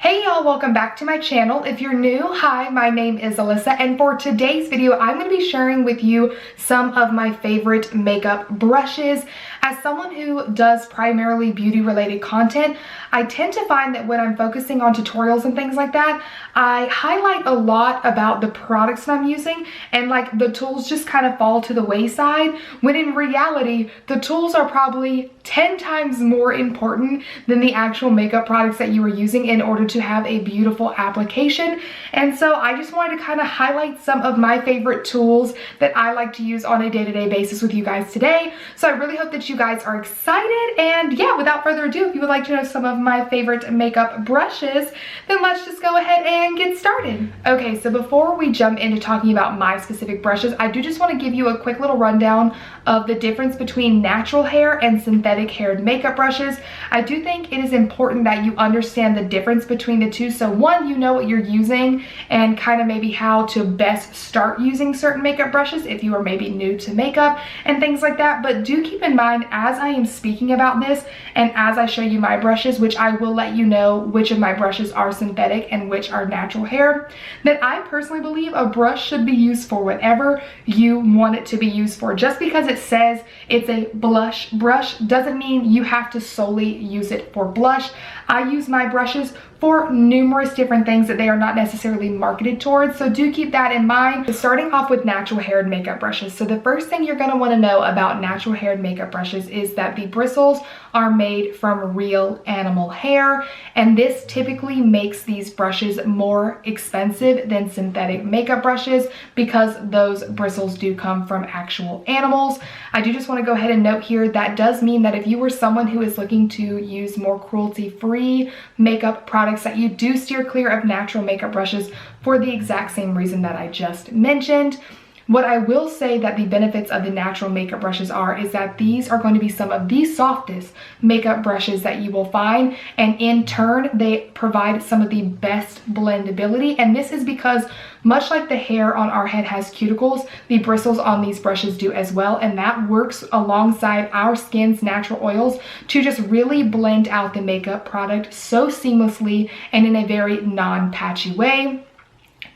Hey y'all, welcome back to my channel. If you're new, hi, my name is Alyssa, and for today's video, I'm going to be sharing with you some of my favorite makeup brushes. As someone who does primarily beauty related content, I tend to find that when I'm focusing on tutorials and things like that, I highlight a lot about the products that I'm using, and like the tools just kind of fall to the wayside, when in reality, the tools are probably 10 times more important than the actual makeup products that you are using in order to have a beautiful application. And so I just wanted to kind of highlight some of my favorite tools that I like to use on a day-to-day basis with you guys today. So I really hope that you guys are excited, and yeah, without further ado, if you would like to know some of my favorite makeup brushes, then let's just go ahead and get started. Okay, so before we jump into talking about my specific brushes, I do just want to give you a quick little rundown of the difference between natural hair and synthetic haired makeup brushes. I do think it is important that you understand the difference between the two, so one, you know what you're using and kind of maybe how to best start using certain makeup brushes if you are maybe new to makeup and things like that. But do keep in mind, as I am speaking about this and as I show you my brushes, which I will let you know which of my brushes are synthetic and which are natural hair, that I personally believe a brush should be used for whatever you want it to be used for. Just because it says it's a blush brush doesn't mean you have to solely use it for blush. I use my brushes for numerous different things that they are not necessarily marketed towards, so do keep that in mind. Starting off with natural haired makeup brushes. So the first thing you're going to want to know about natural haired makeup brushes is that the bristles are made from real animal hair, and this typically makes these brushes more expensive than synthetic makeup brushes because those bristles do come from actual animals. I do just want to go ahead and note here that does mean that if you were someone who is looking to use more cruelty-free makeup products, that you do steer clear of natural makeup brushes for the exact same reason that I just mentioned. What I will say that the benefits of the natural makeup brushes are is that these are going to be some of the softest makeup brushes that you will find, and in turn they provide some of the best blendability. And this is because much like the hair on our head has cuticles, the bristles on these brushes do as well, and that works alongside our skin's natural oils to just really blend out the makeup product so seamlessly and in a very non-patchy way.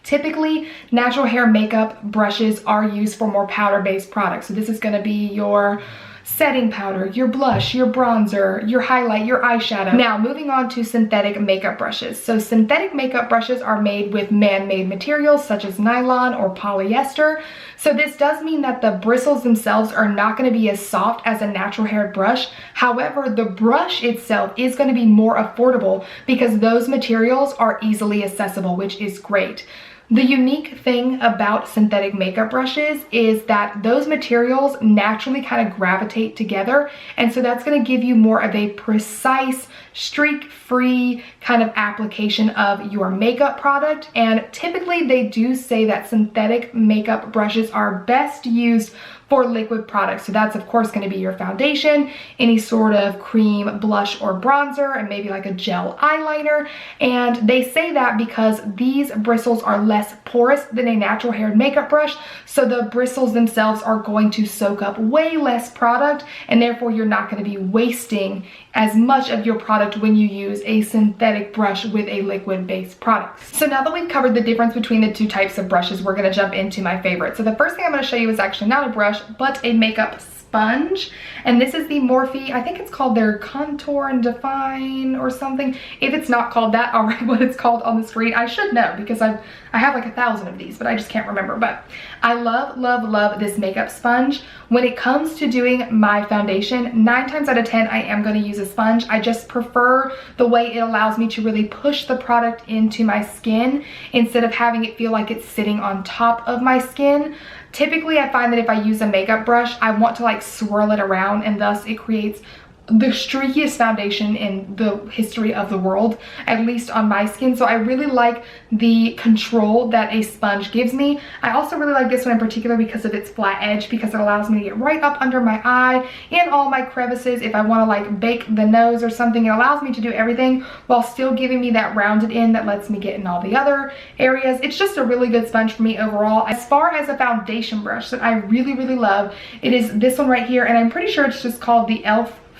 Typically, natural hair makeup brushes are used for more powder-based products. So this is going to be your setting powder, your blush, your bronzer, your highlight, your eyeshadow. Now, moving on to synthetic makeup brushes. So synthetic makeup brushes are made with man-made materials such as nylon or polyester. So this does mean that the bristles themselves are not going to be as soft as a natural haired brush. However, the brush itself is going to be more affordable because those materials are easily accessible, which is great. The unique thing about synthetic makeup brushes is that those materials naturally kind of gravitate together, and so that's going to give you more of a precise, streak-free kind of application of your makeup product. And typically they do say that synthetic makeup brushes are best used for liquid products. So that's of course going to be your foundation, any sort of cream, blush, or bronzer, and maybe like a gel eyeliner. And they say that because these bristles are less porous than a natural haired makeup brush, so the bristles themselves are going to soak up way less product, and therefore you're not going to be wasting as much of your product when you use a synthetic brush with a liquid-based product. So now that we've covered the difference between the two types of brushes, we're going to jump into my favorite. So the first thing I'm going to show you is actually not a brush, but a makeup sponge, and this is the Morphe, I think it's called their Contour and Define or something. If it's not called that, I'll write what it's called on the screen. I should know because I have like 1,000 of these, but I just can't remember. But I love this makeup sponge. When it comes to doing my foundation, 9 times out of 10 I am going to use a sponge. I just prefer the way it allows me to really push the product into my skin instead of having it feel like it's sitting on top of my skin. Typically, I find that if I use a makeup brush, I want to like swirl it around, and thus it creates the streakiest foundation in the history of the world, at least on my skin. So I really like the control that a sponge gives me. I also really like this one in particular because of its flat edge, because it allows me to get right up under my eye and all my crevices. If I want to like bake the nose or something, it allows me to do everything while still giving me that rounded end that lets me get in all the other areas. It's just a really good sponge for me overall. As far as a foundation brush that I really love, it is this one right here, and I'm pretty sure it's just called the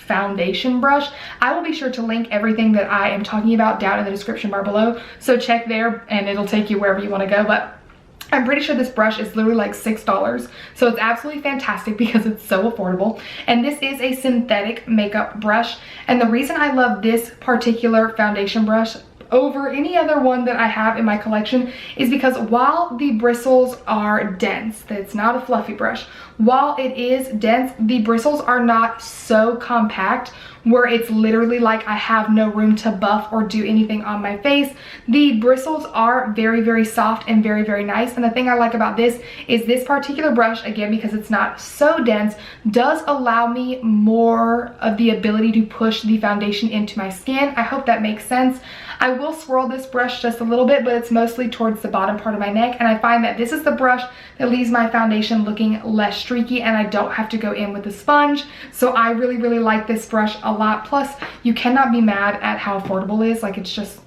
foundation brush. I will be sure to link everything that I am talking about down in the description bar below, so check there and it'll take you wherever you want to go. But I'm pretty sure this brush is literally like $6, so it's absolutely fantastic because it's so affordable. And this is a synthetic makeup brush, and the reason I love this particular foundation brush over any other one that I have in my collection is because while the bristles are dense, it's not a fluffy brush, while it is dense, the bristles are not so compact where it's literally like I have no room to buff or do anything on my face. The bristles are very, very soft and very, very nice. And the thing I like about this is this particular brush, again, because it's not so dense, does allow me more of the ability to push the foundation into my skin. I hope that makes sense. I will swirl this brush just a little bit, but it's mostly towards the bottom part of my neck, and I find that this is the brush that leaves my foundation looking less streaky, and I don't have to go in with a sponge. So I really, really like this brush a lot. Plus, you cannot be mad at how affordable it is. Like, it's just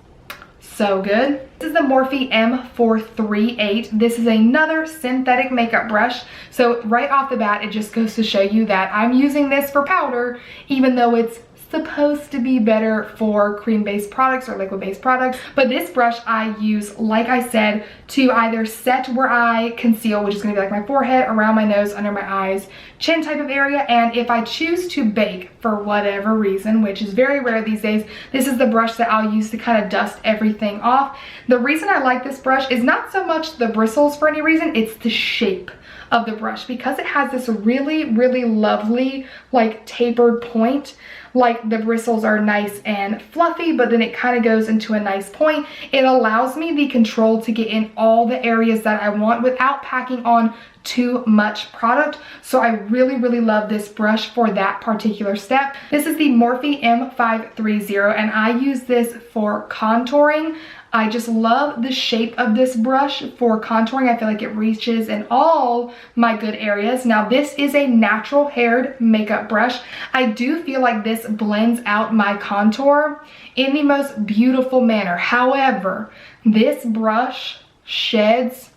so good. This is the Morphe M438. This is another synthetic makeup brush. So right off the bat, it just goes to show you that I'm using this for powder, even though it's supposed to be better for cream-based products or liquid-based products. But this brush I use, like I said, to either set where I conceal, which is going to be like my forehead, around my nose, under my eyes, chin type of area. And if I choose to bake for whatever reason, which is very rare these days, this is the brush that I'll use to kind of dust everything off. The reason I like this brush is not so much the bristles for any reason, it's the shape of the brush, because it has this really, really lovely like tapered point. Like, the bristles are nice and fluffy, but then it kind of goes into a nice point. It allows me the control to get in all the areas that I want without packing on too much product. So I really, really love this brush for that particular step. This is the Morphe M530, and I use this for contouring. I just love the shape of this brush for contouring. I feel like it reaches in all my good areas. Now, this is a natural haired makeup brush. I do feel like this blends out my contour in the most beautiful manner. However, this brush sheds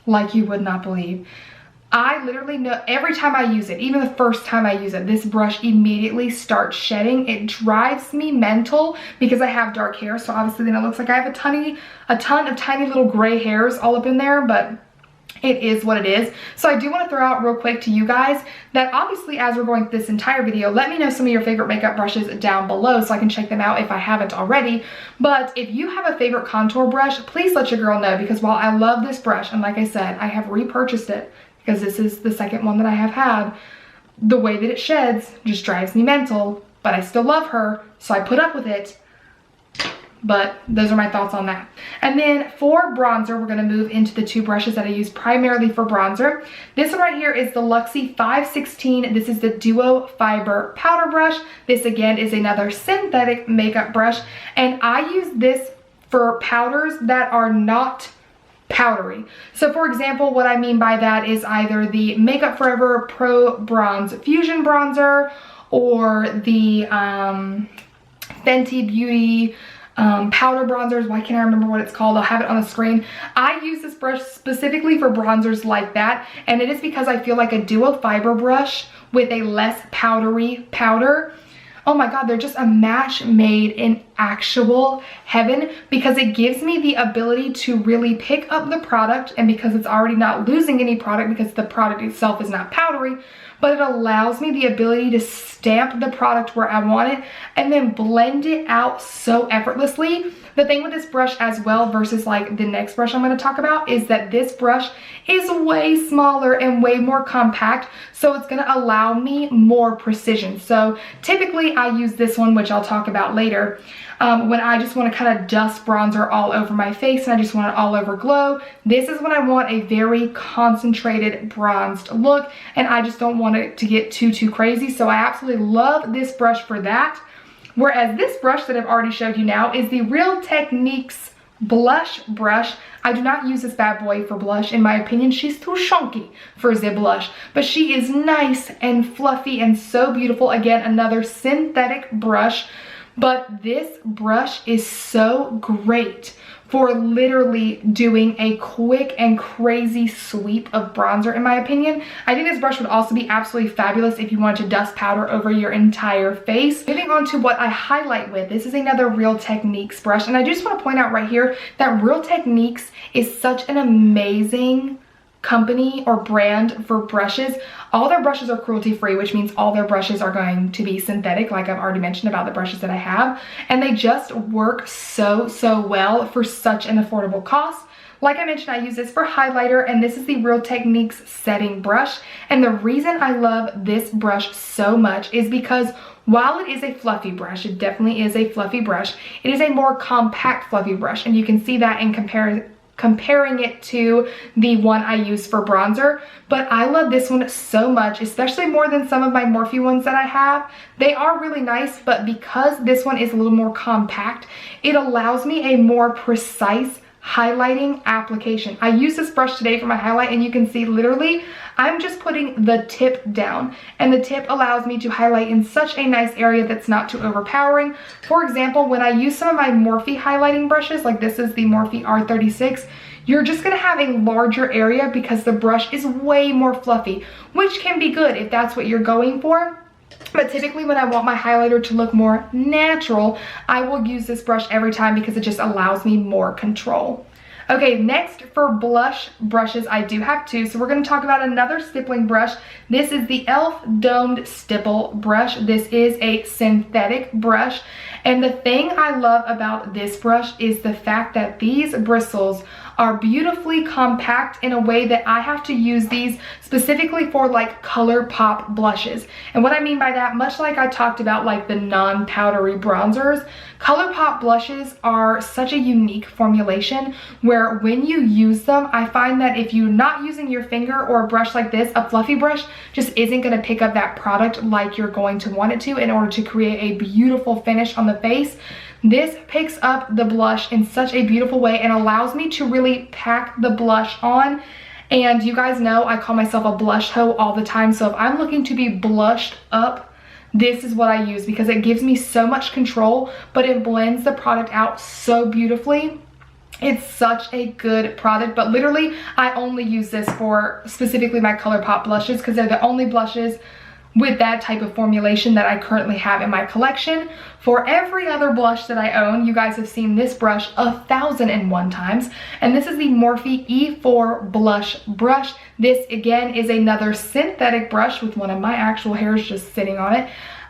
like you would not believe. I literally know every time I use it, even the first time I use it, this brush immediately starts shedding. It drives me mental because I have dark hair, so obviously then it looks like I have a ton of tiny little gray hairs all up in there, but it is what it is. So I do want to throw out real quick to you guys that obviously as we're going through this entire video, let me know some of your favorite makeup brushes down below so I can check them out if I haven't already. But if you have a favorite contour brush, please let your girl know, because while I love this brush, and like I said, I have repurchased it because this is the second one that I have had, the way that it sheds just drives me mental, but I still love her, so I put up with it. But those are my thoughts on that. And then for bronzer, we're going to move into the two brushes that I use primarily for bronzer. This one right here is the Luxie 516. This is the Duo Fiber Powder Brush. This again is another synthetic makeup brush, and I use this for powders that are not powdery. So for example, what I mean by that is either the Makeup Forever Pro Bronze Fusion Bronzer or the Fenty Beauty powder bronzers. Why can't I remember what it's called? I'll have it on the screen. I use this brush specifically for bronzers like that, and it is because I feel like a duo fiber brush with a less powdery powder, oh my god, they're just a match made in actual heaven, because it gives me the ability to really pick up the product, and because it's already not losing any product because the product itself is not powdery, but it allows me the ability to stamp the product where I want it and then blend it out so effortlessly. The thing with this brush as well versus like the next brush I'm going to talk about is that this brush is way smaller and way more compact, so it's going to allow me more precision. So typically I use this one, which I'll talk about later, when I just want to kind of dust bronzer all over my face and I just want it all over glow. This is when I want a very concentrated bronzed look and I just don't want it to get too crazy. So I absolutely love this brush for that. Whereas this brush that I've already showed you now is the Real Techniques blush brush. I do not use this bad boy for blush. In my opinion, she's too chunky for the blush, but she is nice and fluffy and so beautiful. Again, another synthetic brush. but this brush is so great for literally doing a quick and crazy sweep of bronzer, in my opinion. I think this brush would also be absolutely fabulous if you wanted to dust powder over your entire face. Moving on to what I highlight with, this is another Real Techniques brush, and I just want to point out right here that Real Techniques is such an amazing company or brand for brushes. All their brushes are cruelty free, which means all their brushes are going to be synthetic, like I've already mentioned about the brushes that I have, and they just work so well for such an affordable cost. Like I mentioned, I use this for highlighter, and this is the Real Techniques setting brush, and the reason I love this brush so much is because while it is a fluffy brush, it definitely is a fluffy brush, it is a more compact fluffy brush, and you can see that in comparing it to the one I use for bronzer. But I love this one so much, especially more than some of my Morphe ones that I have. They are really nice, but because this one is a little more compact, it allows me a more precise highlighting application. I use this brush today for my highlight, and you can see literally I'm just putting the tip down, and the tip allows me to highlight in such a nice area that's not too overpowering. For example, when I use some of my Morphe highlighting brushes, like this is the Morphe R36, you're just gonna have a larger area because the brush is way more fluffy, which can be good if that's what you're going for. But typically when I want my highlighter to look more natural, I will use this brush every time because it just allows me more control. Okay, next for blush brushes, I do have two. So we're going to talk about another stippling brush. This is the e.l.f. Domed Stipple brush. This is a synthetic brush. And the thing I love about this brush is the fact that these bristles are beautifully compact in a way that I have to use these specifically for like color pop blushes. And what I mean by that, much like I talked about like the non-powdery bronzers, color pop blushes are such a unique formulation where when you use them, I find that if you're not using your finger or a brush like this, a fluffy brush just isn't going to pick up that product like you're going to want it to in order to create a beautiful finish on the face. This picks up the blush in such a beautiful way and allows me to really pack the blush on. And you guys know I call myself a blush hoe all the time, so if I'm looking to be blushed up, this is what I use because it gives me so much control, but it blends the product out so beautifully. It's such a good product, but literally I only use this for specifically my ColourPop blushes because they're the only blushes with that type of formulation that I currently have in my collection. For every other blush that I own, you guys have seen this brush 1,001 times, and this is the Morphe E4 Blush Brush. This again is another synthetic brush with one of my actual hairs just sitting on it.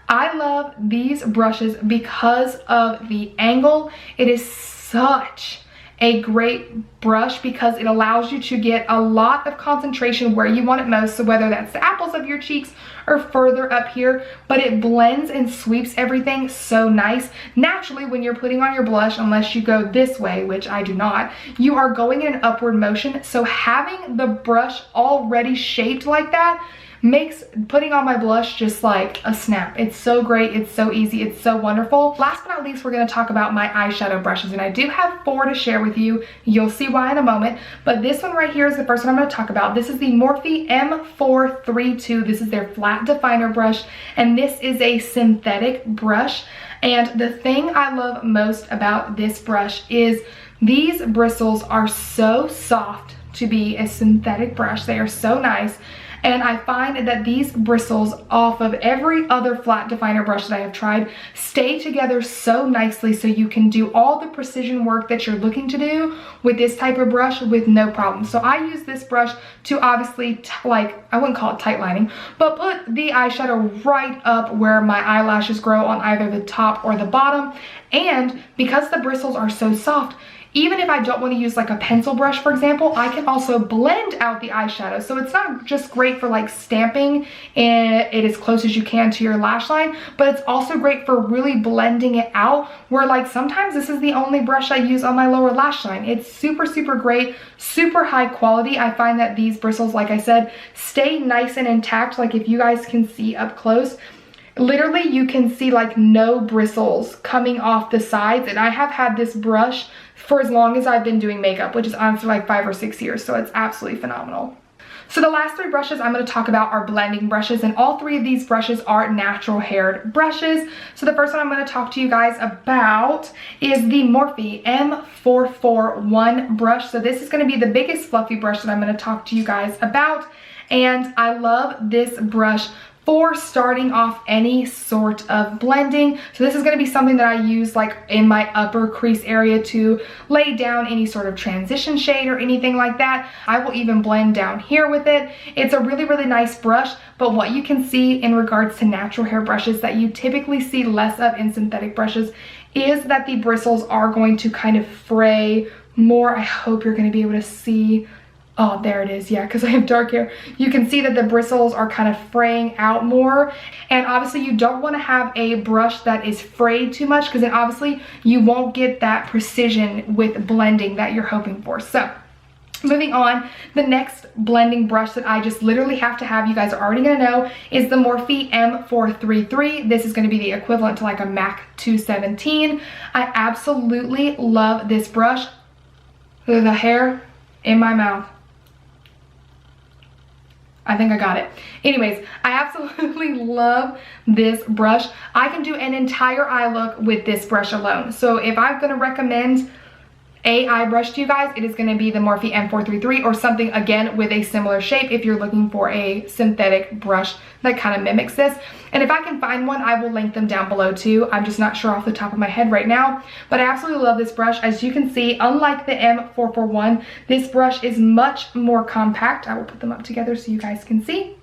I love these brushes because of the angle. It is such a great brush because it allows you to get a lot of concentration where you want it most, so whether that's the apples of your cheeks or further up here, but it blends and sweeps everything so nice. Naturally, when you're putting on your blush, unless you go this way, which I do not, you are going in an upward motion, so having the brush already shaped like that makes putting on my blush just like a snap. It's so great, it's so easy, it's so wonderful. Last but not least, we're going to talk about my eyeshadow brushes, and I do have 4 to share with you. You'll see why in a moment, but this one right here is the first one I'm going to talk about. This is the Morphe M432. This is their flat definer brush, and this is a synthetic brush. And the thing I love most about this brush is these bristles are so soft to be a synthetic brush. They are so nice. And I find that these bristles off of every other flat definer brush that I have tried stay together so nicely, so you can do all the precision work that you're looking to do with this type of brush with no problem. So I use this brush to obviously, like, I wouldn't call it tight lining, but put the eyeshadow right up where my eyelashes grow on either the top or the bottom. And because the bristles are so soft, even if I don't want to use like a pencil brush, for example, I can also blend out the eyeshadow. So it's not just great for like stamping it as close as you can to your lash line, but it's also great for really blending it out, where like sometimes this is the only brush I use on my lower lash line. It's super, super great, super high quality. I find that these bristles, like I said, stay nice and intact. Like if you guys can see up close, literally you can see like no bristles coming off the sides, and I have had this brush for as long as I've been doing makeup, which is honestly like 5 or 6 years, so it's absolutely phenomenal. So the last three brushes I'm going to talk about are blending brushes, and all three of these brushes are natural haired brushes. So the first one I'm going to talk to you guys about is the Morphe M441 brush. So this is going to be the biggest fluffy brush that I'm going to talk to you guys about, and I love this brush for starting off any sort of blending. So this is going to be something that I use like in my upper crease area to lay down any sort of transition shade or anything like that. I will even blend down here with it. It's a really, really nice brush, but what you can see in regards to natural hair brushes that you typically see less of in synthetic brushes is that the bristles are going to kind of fray more. I hope you're going to be able to see. Oh, there it is. Yeah, because I have dark hair. You can see that the bristles are kind of fraying out more. And obviously you don't want to have a brush that is frayed too much, because then obviously you won't get that precision with blending that you're hoping for. So moving on, the next blending brush that I just literally have to have, you guys are already going to know, is the Morphe M433. This is going to be the equivalent to like a MAC 217. I absolutely love this brush. Look at the hair in my mouth. I think I got it. Anyways, I absolutely love this brush. I can do an entire eye look with this brush alone. So if I'm going to recommend a eye brush to you guys, it is going to be the Morphe M433 or something again with a similar shape if you're looking for a synthetic brush that kind of mimics this. And if I can find one, I will link them down below too. I'm just not sure off the top of my head right now, but I absolutely love this brush. As you can see, unlike the M441, this brush is much more compact. I will put them up together so you guys can see.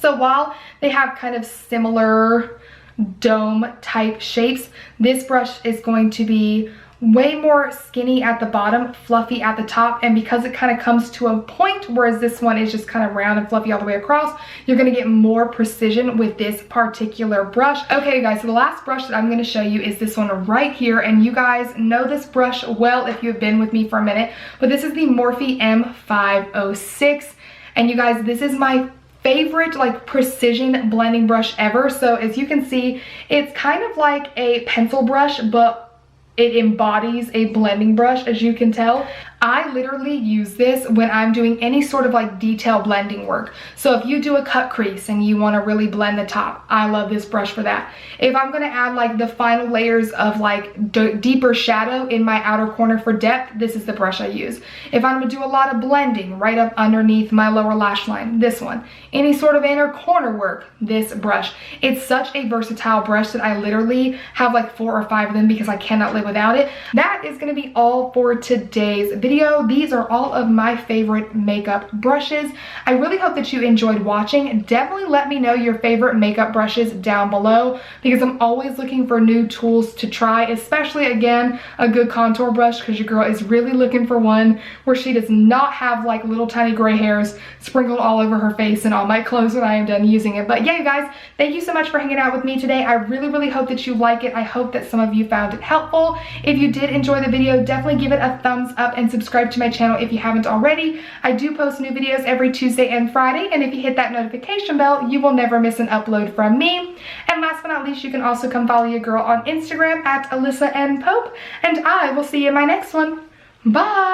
So while they have kind of similar dome type shapes, this brush is going to be way more skinny at the bottom, fluffy at the top, and because it kind of comes to a point, whereas this one is just kind of round and fluffy all the way across, you're going to get more precision with this particular brush. Okay guys, so the last brush that I'm going to show you is this one right here, and you guys know this brush well if you've been with me for a minute, but this is the Morphe M506, and you guys, this is my favorite like precision blending brush ever. So as you can see, it's kind of like a pencil brush, but it embodies a blending brush, as you can tell. I literally use this when I'm doing any sort of like detail blending work. So if you do a cut crease and you want to really blend the top, I love this brush for that. If I'm going to add like the final layers of like deeper shadow in my outer corner for depth, this is the brush I use. If I'm going to do a lot of blending right up underneath my lower lash line, this one. Any sort of inner corner work, this brush. It's such a versatile brush that I literally have like 4 or 5 of them because I cannot live without it. That is going to be all for today's video. These are all of my favorite makeup brushes. I really hope that you enjoyed watching. Definitely let me know your favorite makeup brushes down below, because I'm always looking for new tools to try, especially again a good contour brush, because your girl is really looking for one where she does not have like little tiny gray hairs sprinkled all over her face and all my clothes when I am done using it. But yeah, you guys, thank you so much for hanging out with me today. I really hope that you like it. I hope that some of you found it helpful. If you did enjoy the video, definitely give it a thumbs up and subscribe to my channel if you haven't already. I do post new videos every Tuesday and Friday, and if you hit that notification bell, you will never miss an upload from me. And last but not least, you can also come follow your girl on Instagram at AlyssaNPope, and I will see you in my next one. Bye!